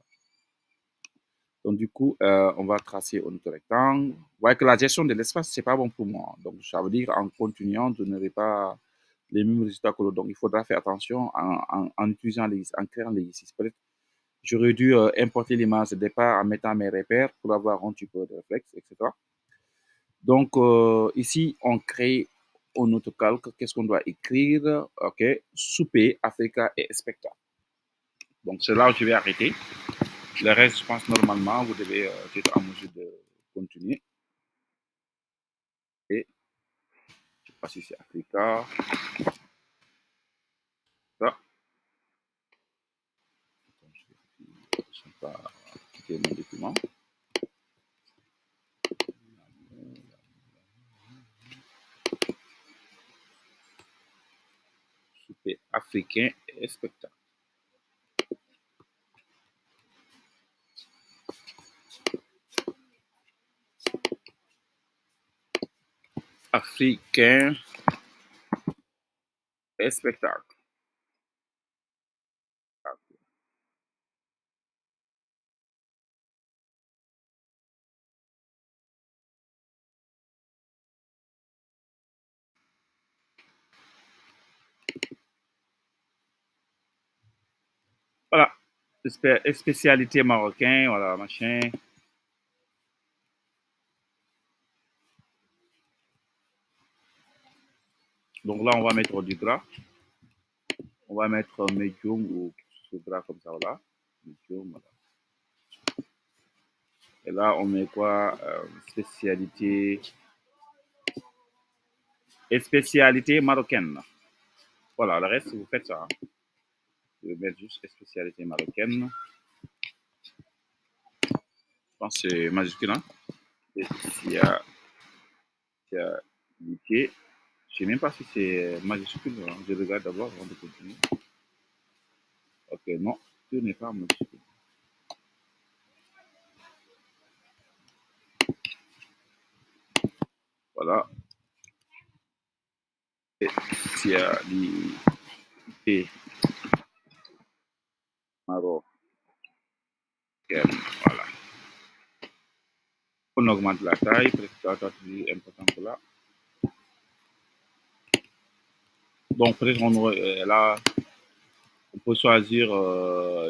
Donc, du coup, on va tracer un autre rectangle. Vous voyez que la gestion de l'espace, ce n'est pas bon pour moi. Donc, ça veut dire en continuant, vous n'aurez pas les mêmes résultats que l'autre. Donc, il faudra faire attention en utilisant en créant l'exercice. Peut-être j'aurais dû importer l'image de départ en mettant mes repères pour avoir un petit peu de réflexe, etc. Donc, ici, on crée un autre calque. Qu'est-ce qu'on doit écrire? OK. Souper, Africa et spectacle. Donc, c'est là où je vais arrêter. Le reste, je pense, normalement, vous devez être en mesure de continuer. Et je ne sais pas si c'est Africa. Ça. Je ne sais pas quitter mon document. Souper africain et spectacle. Africain et spectacle. Voilà. Spécialité marocain, voilà, machin. Donc là, on va mettre du gras. On va mettre medium ou quelque chose de gras comme ça, voilà. Medium, voilà. Et là, on met quoi? Spécialité marocaine. Voilà, le reste, vous faites ça. Hein. Je vais mettre juste spécialité marocaine. Je pense que c'est majuscule. Hein? Spécialité. Je ne sais même pas si c'est majuscule. Hein. Je regarde d'abord avant de continuer. Ok, non, ce n'est pas majuscule. Voilà. Spécialité marocaine. Voilà. On augmente la taille, peut-être plus important que là. Donc, peut-être là, on peut choisir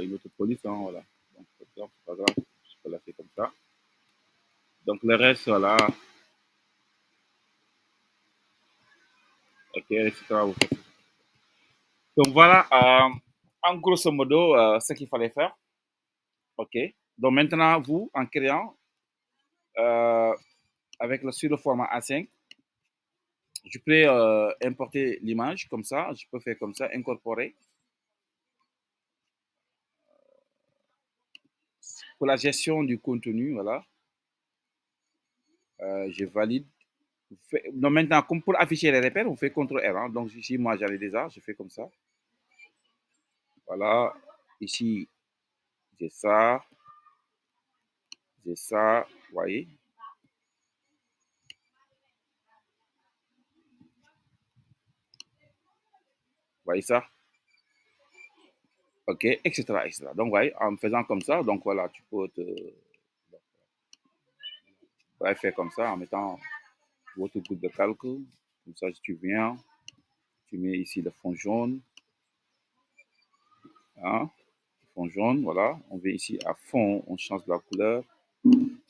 une autre police. Hein, voilà. Donc, c'est pas grave, je peux la faire comme ça. Donc, le reste, voilà, Ok, etc. Vous faites. Donc voilà, en grosso modo, ce qu'il fallait faire. Ok. Donc maintenant, vous, en créant euh, avec sur le format A5, je peux importer l'image comme ça. Je peux faire comme ça, incorporer. Pour la gestion du contenu, voilà, je valide. Donc maintenant, comme pour afficher les repères, on fait CTRL R. Hein. Donc ici, moi, j'avais déjà, je fais comme ça. Voilà. Ici, j'ai ça, j'ai ça, vous voyez. Vous voyez ça? OK, etc., etc. Donc, vous voyez, en faisant comme ça, donc voilà, tu peux faire comme ça, en mettant votre groupe de calcul. Comme ça, tu viens, tu mets ici le fond jaune, hein, fond jaune, voilà. On vient ici à fond, on change la couleur.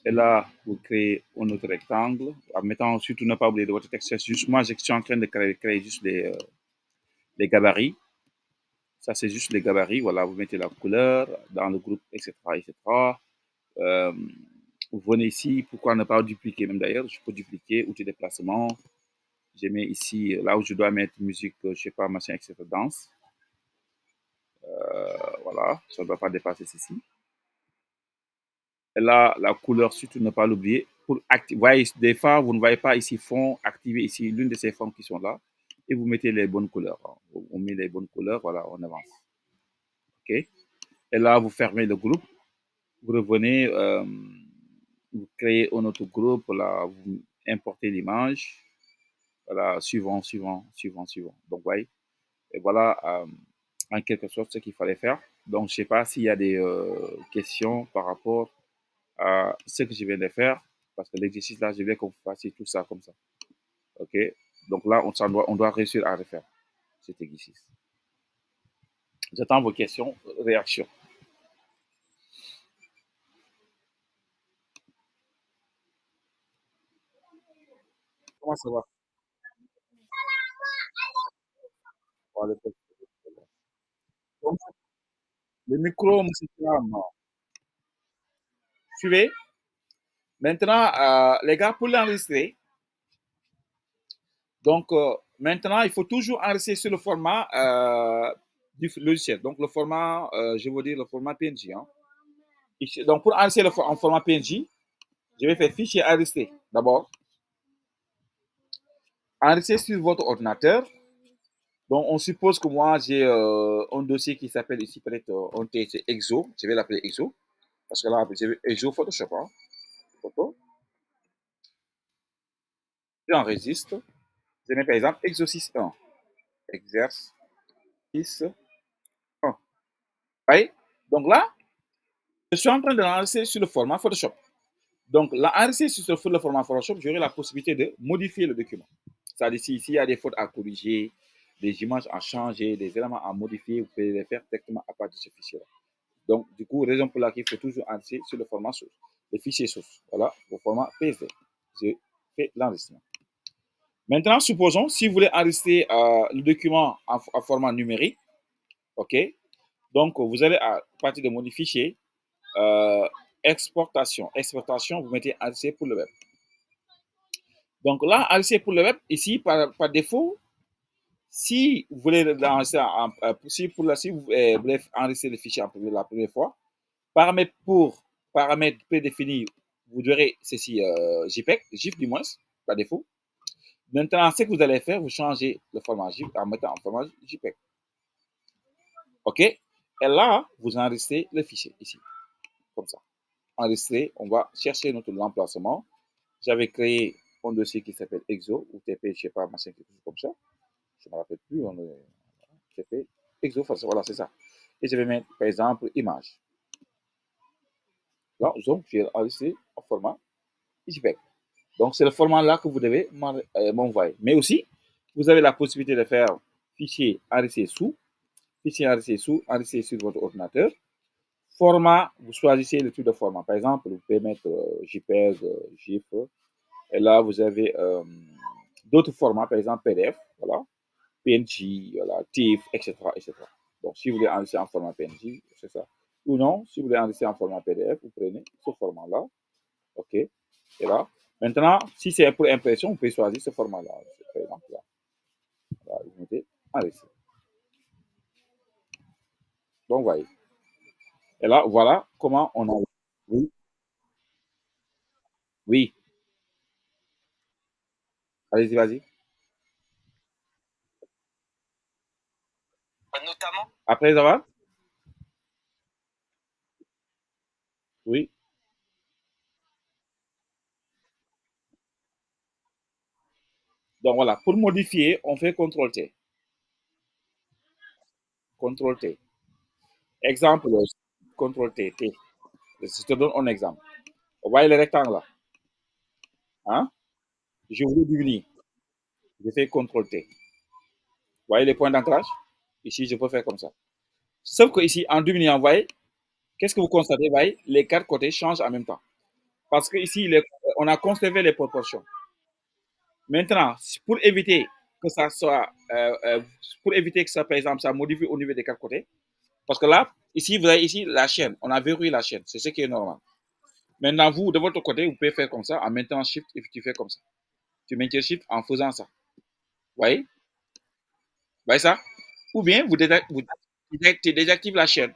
Et là, vous créez un autre rectangle. En mettant surtout ne pas oublier de votre texte. Juste, moi, je suis en train de créer juste les gabarits. Ça, c'est juste les gabarits. Voilà, vous mettez la couleur dans le groupe, etc., etc. Euh, vous venez ici. Pourquoi ne pas dupliquer même d'ailleurs? Je peux dupliquer, outil de déplacement. Je mets ici, là où je dois mettre musique, je ne sais pas, machin, etc., danse. Voilà, ça ne doit pas dépasser ceci. Et là, la couleur, surtout ne pas l'oublier. Pour activer, voyez, des fois, vous ne voyez pas ici fond, activer ici l'une de ces formes qui sont là. Et vous mettez les bonnes couleurs. On met les bonnes couleurs, voilà, on avance. OK? Et là, vous fermez le groupe. Vous revenez, vous créez un autre groupe, là, vous importez l'image. Voilà, suivant, suivant, suivant, suivant. Donc, voyez. Et voilà, en quelque sorte, ce qu'il fallait faire. Donc, je ne sais pas s'il y a des questions par rapport à ce que je viens de faire, parce que l'exercice là, je veux qu'on fasse tout ça comme ça. OK? Donc là, on doit réussir à refaire cet exercice. J'attends vos questions, réactions. Comment ça va? Donc, le micro, monsieur Thiam, suivez. Maintenant, les gars, pour l'enregistrer, donc maintenant, il faut toujours enregistrer sur le format du logiciel. Donc, le format, je veux dire le format PNG. Hein. Donc, pour enregistrer en format PNG, je vais faire fichier enregistré d'abord. Enregistrer sur votre ordinateur. Donc, on suppose que moi, j'ai un dossier qui s'appelle ici peut-être un TC EXO. Je vais l'appeler EXO. Parce que là, j'ai EXO Photoshop. Hein. Photo. J'enregistre. Je mets par exemple exercice 1. Exercice 1. Oui. Donc là, je suis en train de l'enregistrer sur le format Photoshop. Donc, l'enregistrer sur le format Photoshop, j'aurai la possibilité de modifier le document. C'est-à-dire, s'il y a des fautes à corriger, des images à changer, des éléments à modifier, vous pouvez les faire directement à partir de ce fichier-là. Donc, du coup, raison pour laquelle il faut toujours enregistrer sur le format source, le fichier source. Voilà, au format PSD. Je fais l'enregistrement. Maintenant, supposons, si vous voulez enregistrer le document en format numérique, OK, donc vous allez à partir de mon fichier, exportation. Exportation, vous mettez enregistrer pour le web. Donc là, enregistrer pour le web, ici, par défaut, si vous voulez enregistrer, si vous voulez enregistrer le fichier la première fois, paramètres prédéfinis, vous verrez ceci JPEG, GIF du moins, par défaut. Maintenant, ce que vous allez faire, vous changez le format GIF en mettant en format JPEG. OK? Et là, vous enregistrez le fichier ici, comme ça. Enregistrer, on va chercher notre emplacement. J'avais créé un dossier qui s'appelle EXO ou TP, je ne sais pas, machin, quelque chose comme ça. Je ne me rappelle plus. TP, EXO, voilà, c'est ça. Et je vais mettre, par exemple, image. Là, donc, je vais enregistrer en format JPEG. Donc, c'est le format-là que vous devez m'envoyer. Mais aussi, vous avez la possibilité de faire fichier enregistré sous, fichier enregistré sous, enregistré sur votre ordinateur. Format, vous choisissez le type de format. Par exemple, vous pouvez mettre JPEG, GIF. Et là, vous avez d'autres formats, par exemple PDF. Voilà. PNG, voilà, TIFF, etc., etc. Donc, si vous voulez enregistrer en format PNG, c'est ça. Ou non, si vous voulez enregistrer en format PDF, vous prenez ce format-là. OK. Et là, maintenant, si c'est pour impression, vous pouvez choisir ce format-là. Par exemple, là. Voilà, vous mettez enregistrer. Donc, voyez. Et là, voilà comment on a. Oui, oui. Allez-y, vas-y. Notamment. Après avoir. Oui. Donc, voilà. Pour modifier, on fait CTRL-T. CTRL-T. Exemple, CTRL-T. T. Je te donne un exemple. Vous voyez le rectangle là, hein? Je voulais diminuer. Je fais CTRL-T. Vous voyez les points d'ancrage? Ici, je peux faire comme ça. Sauf que ici, en diminuant, vous voyez, qu'est-ce que vous constatez? Vous voyez, les quatre côtés changent en même temps. Parce que ici, on a conservé les proportions. Maintenant, pour éviter que ça soit, pour éviter que ça, par exemple, ça modifie au niveau des quatre côtés, parce que là, ici, vous avez ici la chaîne. On a verrouillé la chaîne. C'est ce qui est normal. Maintenant, vous, de votre côté, vous pouvez faire comme ça en maintenant Shift et tu fais comme ça. Tu maintiens Shift en faisant ça. Vous voyez? Vous voyez ça? Ou bien vous désactivez la chaîne.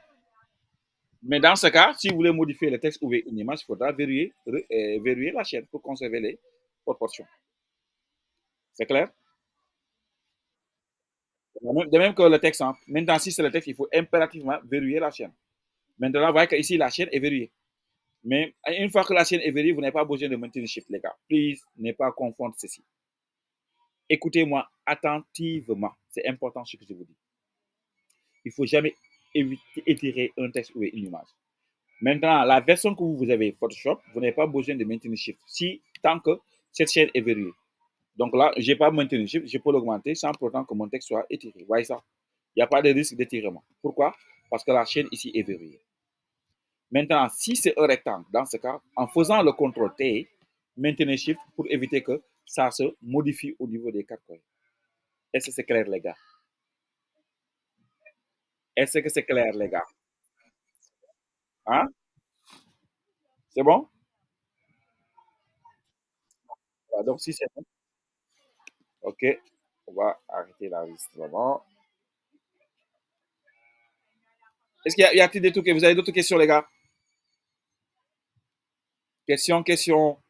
Mais dans ce cas, si vous voulez modifier le texte ou une image, il faudra verrouiller la chaîne pour conserver les proportions. C'est clair? De même que le texte, hein. Maintenant, si c'est le texte, il faut impérativement verrouiller la chaîne. Maintenant, vous voyez qu'ici, la chaîne est verrouillée. Mais une fois que la chaîne est verrouillée, vous n'avez pas besoin de maintenir Shift, les gars. Please, ne pas confondre ceci. Écoutez-moi attentivement. C'est important ce que je vous dis. Il ne faut jamais étirer un texte ou une image. Maintenant, la version que vous avez Photoshop, vous n'avez pas besoin de maintenir Shift. Si, tant que cette chaîne est verrouillée. Donc là, je n'ai pas maintenu Shift, je peux l'augmenter sans pourtant que mon texte soit étiré. Vous voyez ça? Il n'y a pas de risque d'étirement. Pourquoi? Parce que la chaîne ici est verrouillée. Maintenant, si c'est un rectangle, dans ce cas, en faisant le CTRL-T, maintenez Shift pour éviter que ça se modifie au niveau des quatre coins. Est-ce que c'est clair, les gars? Est-ce que c'est clair, les gars? Hein? C'est bon? Voilà, donc, si c'est bon, OK, on va arrêter l'enregistrement. Est-ce qu'il y a-t-il des trucs? Vous avez d'autres questions, les gars? Questions, questions.